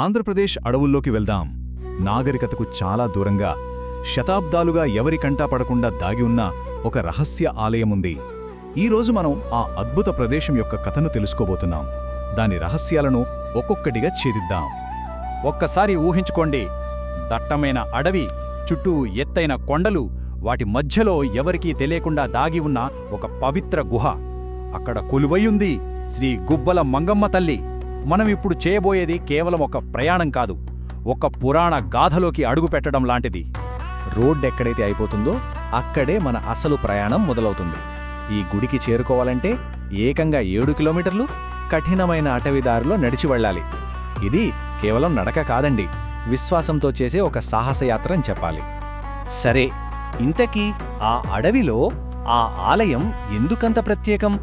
ఆంధ్రప్రదేశ్ అడవుల్లోకి వెళ్దాం. నాగరికతకు చాలా దూరంగా శతాబ్దాలుగా ఎవరి కంటా పడకుండా దాగి ఉన్న ఒక రహస్య ఆలయముంది. ఈరోజు మనం ఆ అద్భుత ప్రదేశం యొక్క కథను తెలుసుకోబోతున్నాం. దాని రహస్యాలను ఒక్కొక్కటిగా ఛేదిద్దాం. ఒక్కసారి ఊహించుకోండి, దట్టమైన అడవి, చుట్టూ ఎత్తైన కొండలు, వాటి మధ్యలో ఎవరికీ తెలియకుండా దాగి ఉన్న ఒక పవిత్ర గుహ. అక్కడ కొలువైయుంది శ్రీ గుబ్బల మంగమ్మ తల్లి. మనమిప్పుడు చేయబోయేది కేవలం ఒక ప్రయాణం కాదు, ఒక పురాణ గాథలోకి అడుగుపెట్టడం లాంటిది. రోడ్డెక్కడైతే అయిపోతుందో అక్కడే మన అసలు ప్రయాణం మొదలవుతుంది. ఈ గుడికి చేరుకోవాలంటే ఏకంగా 7 కిలోమీటర్లు కఠినమైన అటవీదారిలో నడిచి వెళ్ళాలి. ఇది కేవలం నడక కాదండి, విశ్వాసంతో చేసే ఒక సాహసయాత్ర అని చెప్పాలి. సరే, ఇంతకీ ఆ అడవిలో ఆ ఆలయం ఎందుకంత ప్రత్యేకం?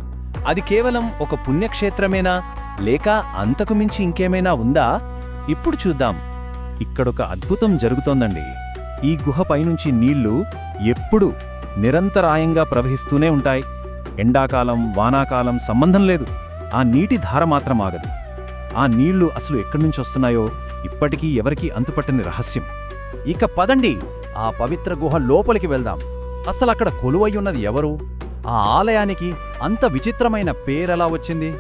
అది కేవలం ఒక పుణ్యక్షేత్రమేనా, లేక అంతకు మించి ఇంకేమైనా ఉందా? ఇప్పుడు చూద్దాం. ఇక్కడొక అద్భుతం జరుగుతోందండి. ఈ గుహ పైనుంచి నీళ్లు ఎప్పుడూ నిరంతరాయంగా ప్రవహిస్తూనే ఉంటాయి. ఎండాకాలం వానాకాలం సంబంధం లేదు, ఆ నీటి ధార మాత్రం ఆగదు. ఆ నీళ్లు అసలు ఎక్కడ్నుంచి వస్తున్నాయో ఇప్పటికీ ఎవరికీ అంతుపట్టని రహస్యం. ఇక పదండి, ఆ పవిత్ర గుహ లోపలికి వెళ్దాం. అసలక్కడ కొలువయ్యున్నది ఎవరు? ఆ ఆలయానికి అంత విచిత్రమైన పేరెలా వచ్చింది?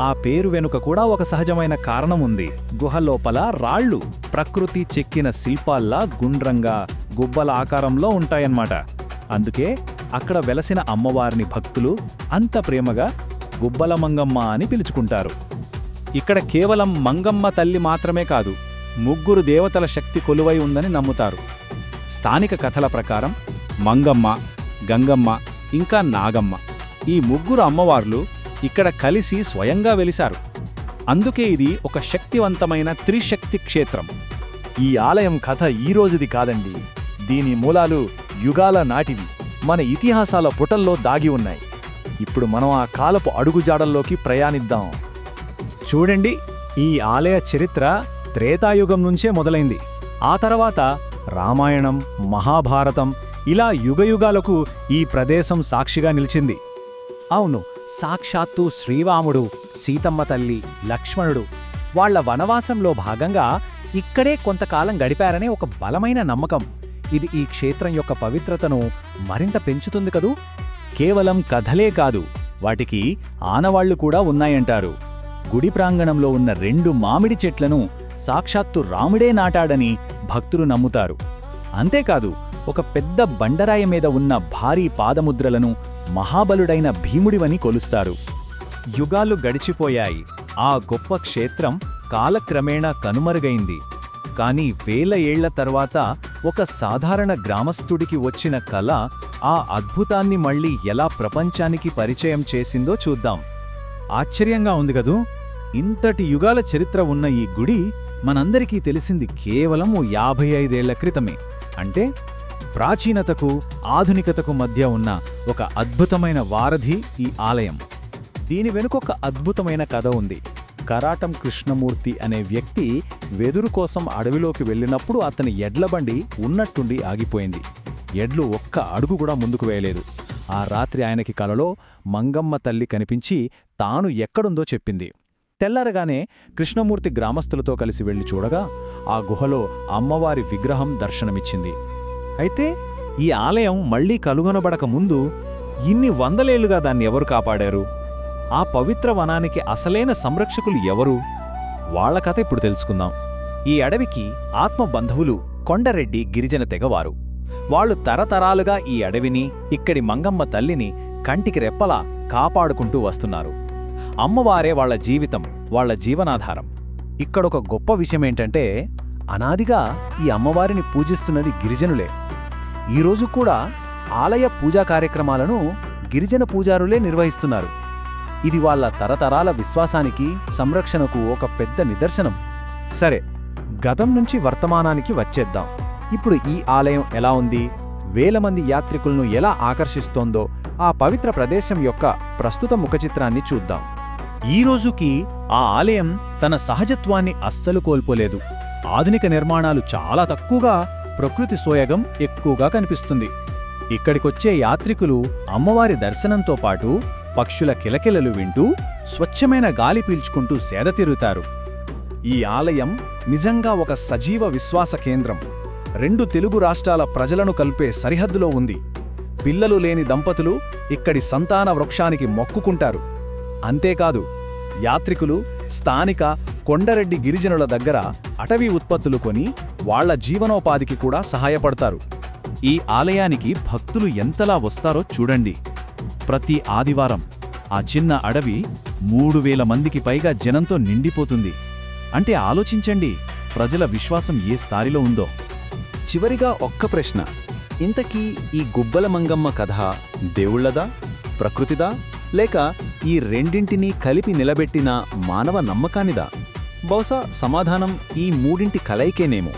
ఆ పేరు వెనుక కూడా ఒక సహజమైన కారణం ఉంది. గుహ లోపల రాళ్ళు ప్రకృతి చెక్కిన శిల్పాల్లా గుండ్రంగా గుబ్బల ఆకారంలో ఉంటాయన్నమాట. అందుకే అక్కడ వెలసిన అమ్మవారిని భక్తులు అంత ప్రేమగా గుబ్బల మంగమ్మ అని పిలుచుకుంటారు. ఇక్కడ కేవలం మంగమ్మ తల్లి మాత్రమే కాదు, 3 దేవతల శక్తి కొలువై ఉందని నమ్ముతారు. స్థానిక కథల ప్రకారం మంగమ్మ, గంగమ్మ, ఇంకా నాగమ్మ, ఈ 3 అమ్మవార్లు ఇక్కడ కలిసి స్వయంగా వెలిశారు. అందుకే ఇది ఒక శక్తివంతమైన త్రిశక్తి క్షేత్రం. ఈ ఆలయం కథ ఈరోజుది కాదండి, దీని మూలాలు యుగాల నాటివి, మన ఇతిహాసాల పుటల్లో దాగి ఉన్నాయి. ఇప్పుడు మనం ఆ కాలపు అడుగుజాడల్లోకి ప్రయాణిద్దాం. చూడండి, ఈ ఆలయ చరిత్ర త్రేతాయుగం నుంచే మొదలైంది. ఆ తర్వాత రామాయణం, మహాభారతం, ఇలా యుగయుగాలకు ఈ ప్రదేశం సాక్షిగా నిలిచింది. అవును, సాక్షాత్తు శ్రీరాముడు, సీతమ్మ తల్లి, లక్ష్మణుడు వాళ్ల వనవాసంలో భాగంగా ఇక్కడే కొంతకాలం గడిపారనే ఒక బలమైన నమ్మకం. ఇది ఈ క్షేత్రం యొక్క పవిత్రతను మరింత పెంచుతుంది కదూ. కేవలం కథలే కాదు, వాటికి ఆనవాళ్లు కూడా ఉన్నాయంటారు. గుడి ప్రాంగణంలో ఉన్న 2 మామిడి చెట్లను సాక్షాత్తు రాముడే నాటాడని భక్తులు నమ్ముతారు. అంతేకాదు, ఒక పెద్ద బండరాయి మీద ఉన్న భారీ పాదముద్రలను మహాబలుడైన భీముడివని కొలుస్తారు. యుగాలు గడిచిపోయాయి, ఆ గొప్ప క్షేత్రం కాలక్రమేణా కనుమరుగైంది. కాని 1000 ఏళ్ల తర్వాత ఒక సాధారణ గ్రామస్థుడికి వచ్చిన కల ఆ అద్భుతాన్ని మళ్లీ ఎలా ప్రపంచానికి పరిచయం చేసిందో చూద్దాం. ఆశ్చర్యంగా ఉంది కదూ. ఇంతటి యుగాల చరిత్ర ఉన్న ఈ గుడి మనందరికీ తెలిసింది కేవలం 55 ఏళ్ల క్రితమే. అంటే ప్రాచీనతకు ఆధునికతకు మధ్య ఉన్న ఒక అద్భుతమైన వారధి ఈ ఆలయం. దీని వెనుకొక అద్భుతమైన కథ ఉంది. కరాటం కృష్ణమూర్తి అనే వ్యక్తి వెదురు కోసం అడవిలోకి వెళ్ళినప్పుడు అతని ఎడ్లబండి ఉన్నట్టుండి ఆగిపోయింది. ఎడ్లు ఒక్క అడుగు కూడా ముందుకు వేయలేదు. ఆ రాత్రి ఆయనకి కలలో మంగమ్మ తల్లి కనిపించి తాను ఎక్కడుందో చెప్పింది. తెల్లారగానే కృష్ణమూర్తి గ్రామస్తులతో కలిసి వెళ్లి చూడగా ఆ గుహలో అమ్మవారి విగ్రహం దర్శనమిచ్చింది. అయితే ఈ ఆలయం మళ్లీ కనుగొనబడక ముందు ఇన్ని 100 ఏళ్లుగా దాన్ని ఎవరు కాపాడారు? ఆ పవిత్ర వనానికి అసలైన సంరక్షకులు ఎవరు? వాళ్ల కథ ఇప్పుడు తెలుసుకుందాం. ఈ అడవికి ఆత్మబంధువులు కొండరెడ్డి గిరిజన తెగవారు. వాళ్లు తరతరాలుగా ఈ అడవిని, ఇక్కడి మంగమ్మ తల్లిని కంటికి రెప్పలా కాపాడుకుంటూ వస్తున్నారు. అమ్మవారే వాళ్ల జీవితం, వాళ్ల జీవనాధారం. ఇక్కడొక గొప్ప విషయమేంటంటే, అనాదిగా ఈ అమ్మవారిని పూజిస్తున్నది గిరిజనులే. ఈరోజు కూడా ఆలయ పూజా కార్యక్రమాలను గిరిజన పూజారులే నిర్వహిస్తున్నారు. ఇది వాళ్ల తరతరాల విశ్వాసానికి, సంరక్షణకు ఒక పెద్ద నిదర్శనం. సరే, గతం నుంచి వర్తమానానికి వచ్చేద్దాం. ఇప్పుడు ఈ ఆలయం ఎలా ఉంది, 1000 మంది యాత్రికులను ఎలా ఆకర్షిస్తోందో ఆ పవిత్ర ప్రదేశం యొక్క ప్రస్తుత ముఖచిత్రాన్ని చూద్దాం. ఈ రోజుకి ఆ ఆలయం తన సహజత్వాన్ని అస్సలు కోల్పోలేదు. ఆధునిక నిర్మాణాలు చాలా తక్కువగా, ప్రకృతి సోయగం ఎక్కువగా కనిపిస్తుంది. ఇక్కడికొచ్చే యాత్రికులు అమ్మవారి దర్శనంతో పాటు పక్షుల కిలకిలలు వింటూ, స్వచ్ఛమైన గాలి పీల్చుకుంటూ సేద తిరుగుతారు. ఈ ఆలయం నిజంగా ఒక సజీవ విశ్వాస కేంద్రం. 2 తెలుగు రాష్ట్రాల ప్రజలను కలిపే సరిహద్దులో ఉంది. పిల్లలు లేని దంపతులు ఇక్కడి సంతాన వృక్షానికి మొక్కుకుంటారు. అంతేకాదు, యాత్రికులు స్థానిక కొండరెడ్డి గిరిజనుల దగ్గర అటవీ ఉత్పత్తులు కొని వాళ్ల జీవనోపాధికి కూడా సహాయపడతారు. ఈ ఆలయానికి భక్తులు ఎంతలా వస్తారో చూడండి. ప్రతి ఆదివారం ఆ చిన్న అడవి 3000 మందికి పైగా జనంతో నిండిపోతుంది. అంటే ఆలోచించండి, ప్రజల విశ్వాసం ఏ స్థాయిలో ఉందో. చివరిగా ఒక్క ప్రశ్న. ఇంతకీ ఈ గుబ్బల మంగమ్మ కథ దేవుళ్లదా, ప్రకృతిదా, లేక ఈ రెండింటినీ కలిపి నిలబెట్టిన మానవ నమ్మకానిదా? బహుశా సమాధానం ఈ మూడింటి కలయికేనేమో.